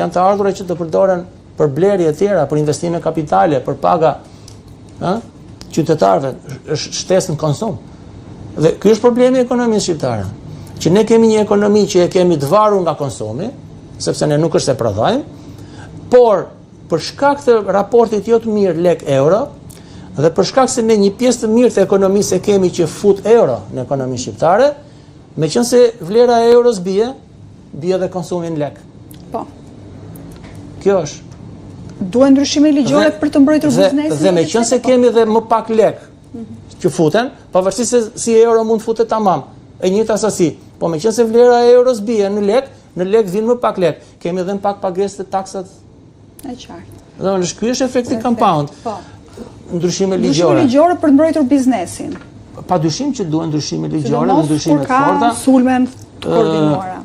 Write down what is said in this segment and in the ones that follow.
Janë të ardhura që të përdoren për blerje e tjera, për investime kapitale, për paga qytetarëve, shtesën konsum. Dhe ky është problemi i ekonomisë shqiptare. Që ne kemi një ekonomi që e kemi të varur nga konsumi, sepse ne nuk është se prodhojmë, por për shkak të raportit jo të mirë lek-euro, dhe për shkak se ne një pjesë të mirë të ekonomisë e kemi që fut euro në ekonominë shqiptare, meqense vlera e euros bie dhe konsumi në lek. Po. Kjo është. Duhet ndryshime ligjore për të mbrojtur biznesin. Dhe meqense kemi dhe më pak lek që futen, pavarësisht se si euro mund futet tamam, e njëjta sasi. Po meqense vlera e euros bie në lek vjen më pak lek. Kemi edhe më pak pagesë të taksat. E qartë. Dhe ky është efekti compound. Po. Ndryshime ligjore. Ndryshime ligjore për të mbrojtur biznesin. Padyshim që duhen ndryshime ligjore dhe ndryshime të forta. Ka sulmen të koordinuara.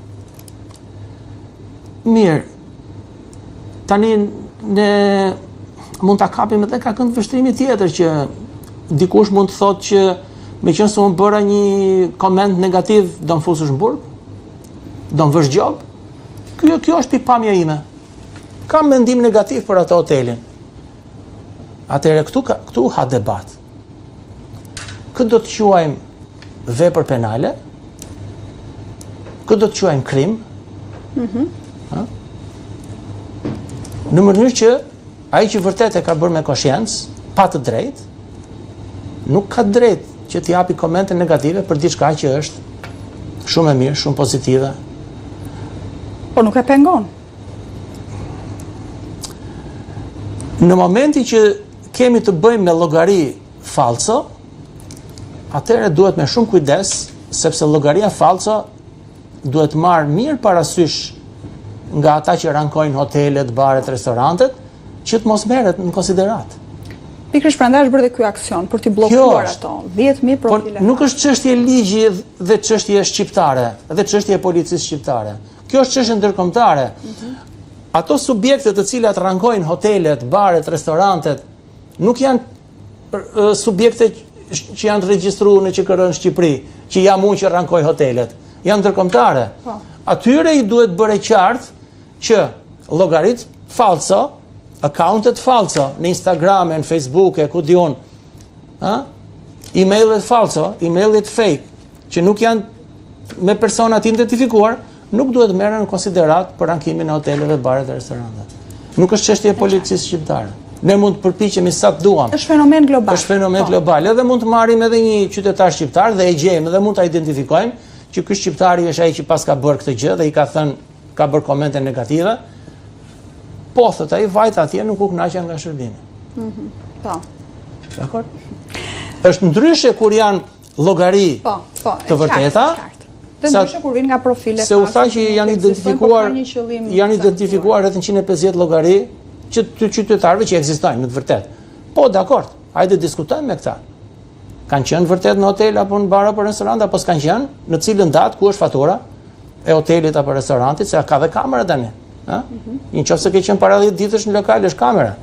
Mirë. Tani ne mund ta kapim edhe ka kënd vështrimi tjetër që dikush mund të thotë që meqense unë bëra një koment negativ do më fusësh në burg, do më vësh gjob. Kjo është pikpamja ime. Kam mendim negativ për atë hotelin. Atëherë këtu ha debat. Këtë do të quajmë vepër penale? Këtë do të quajmë krim? Në mënyrë që ai që vërtet e ka bërë me koshiencë, pa të drejtë, nuk ka drejtë që t'i japi komente negative për diçka që është shumë e mirë, shumë pozitive. Po nuk e pengon. Në momenti që kemi të bëjmë me llogari falso, atëherë duhet me shumë kujdes, sepse llogaria falso duhet marrë mirë parasysh nga ata që rankojnë hotelet, baret, restorantet, që të mos merret në konsiderat. Pikërisht prandaj është bërë dhe ky aksion për t'i bllokuar ato. 10.000 profile. Po nuk është çështje ligji dhe çështje shqiptare, dhe çështje policisë shqiptare. Kjo është çështje ndërkombëtare. Ato subjekte të cilat rankojnë hotelet, baret, restorantet, nuk janë subjekte që janë të regjistruar në QKR në Shqipëri, që jam unë që rankoj hotelet. Janë ndërkombëtare. Atyre i duhet bërë qartë që llogarit falso, accountet falso në Instagram, në Facebook, ku diun, e-mailet falso, e-mailet fake, që nuk janë me persona të identifikuar, nuk duhet merren në konsiderat për rankimin e hoteleve, baret dhe restorantet. Nuk është çështje e policisë shqiptare. Ne mund të përpiqemi sa të duam. Është fenomen global. Është fenomen global. Edhe mund të marrim edhe një qytetar shqiptar dhe e gjejmë dhe mund ta identifikojmë që ky shqiptari është ai që pas ka bërë këtë gjë dhe i ka thënë, ka bërë komente negative. Po thot ai vajt atje nuk u kënaqen nga shërbimi. Po. Dakor? Është ndryshe kur janë llogari të vërteta. Dhe ndryshe kur vin nga profile. Se u tha që janë identifikuar rreth 150 llogari që të qytetarëve që ekzistojnë në të vërtetë. Po, dakord, hajde diskutojmë me këta. Kanë qenë vërtet në hotel apo në bar apo në restorant apo s'kanë qenë, në cilën datë, ku është fatura e hotelit apo restorantit, se ka dhe kamera tani, ëh? Nëse ke qenë para 10 ditësh në lokal është kamera.